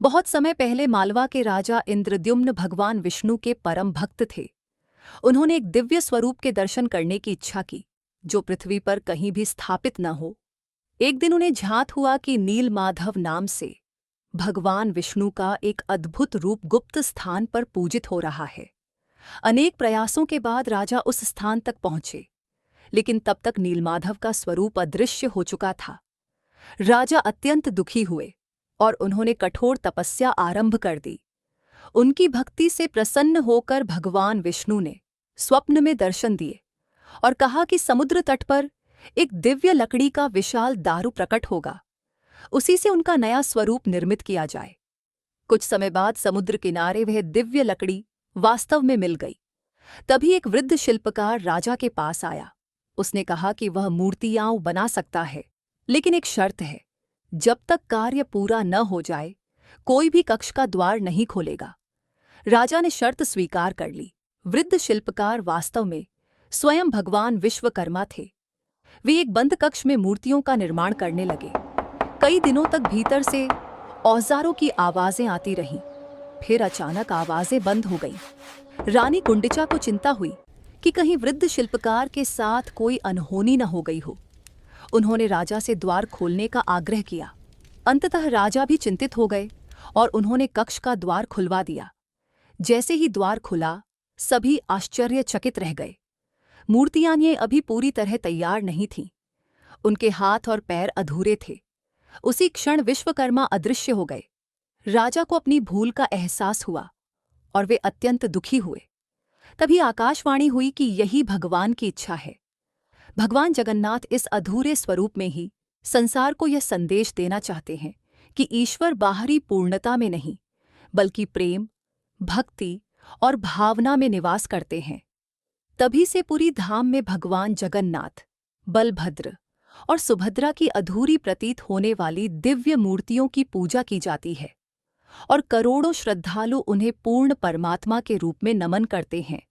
बहुत समय पहले मालवा के राजा इंद्रद्युम्न भगवान विष्णु के परम भक्त थे। उन्होंने एक दिव्य स्वरूप के दर्शन करने की इच्छा की, जो पृथ्वी पर कहीं भी स्थापित न हो। एक दिन उन्हें झात हुआ कि नीलमाधव नाम से भगवान विष्णु का एक अद्भुत रूप गुप्त स्थान पर पूजित हो रहा है। अनेक प्रयासों के बाद राजा उस स्थान तक पहुंचे, लेकिन तब तक नीलमाधव का स्वरूप अदृश्य हो चुका था। राजा अत्यंत दुखी हुए और उन्होंने कठोर तपस्या आरंभ कर दी। उनकी भक्ति से प्रसन्न होकर भगवान विष्णु ने स्वप्न में दर्शन दिए और कहा कि समुद्र तट पर एक दिव्य लकड़ी का विशाल दारू प्रकट होगा, उसी से उनका नया स्वरूप निर्मित किया जाए। कुछ समय बाद समुद्र किनारे वह दिव्य लकड़ी वास्तव में मिल गई। तभी एक वृद्ध शिल्पकार राजा के पास आया। उसने कहा कि वह मूर्तियां बना सकता है, लेकिन एक शर्त है, जब तक कार्य पूरा न हो जाए कोई भी कक्ष का द्वार नहीं खोलेगा। राजा ने शर्त स्वीकार कर ली। वृद्ध शिल्पकार वास्तव में स्वयं भगवान विश्वकर्मा थे। वे एक बंद कक्ष में मूर्तियों का निर्माण करने लगे। कई दिनों तक भीतर से औजारों की आवाजें आती रहीं। फिर अचानक आवाजें बंद हो गईं। रानी गुंडिचा को चिंता हुई कि कहीं वृद्ध शिल्पकार के साथ कोई अनहोनी न हो गई हो। उन्होंने राजा से द्वार खोलने का आग्रह किया। अंततः राजा भी चिंतित हो गए और उन्होंने कक्ष का द्वार खुलवा दिया। जैसे ही द्वार खुला, सभी आश्चर्यचकित रह गए। मूर्तियां ये अभी पूरी तरह तैयार नहीं थीं। उनके हाथ और पैर अधूरे थे। उसी क्षण विश्वकर्मा अदृश्य हो गए। राजा को अपनी भूल का एहसास हुआ और वे अत्यंत दुखी हुए। तभी आकाशवाणी हुई कि यही भगवान की इच्छा है। भगवान जगन्नाथ इस अधूरे स्वरूप में ही संसार को यह संदेश देना चाहते हैं कि ईश्वर बाहरी पूर्णता में नहीं, बल्कि प्रेम, भक्ति और भावना में निवास करते हैं। तभी से पूरी धाम में भगवान जगन्नाथ, बलभद्र और सुभद्रा की अधूरी प्रतीत होने वाली दिव्य मूर्तियों की पूजा की जाती है और करोड़ों श्रद्धालु उन्हें पूर्ण परमात्मा के रूप में नमन करते हैं।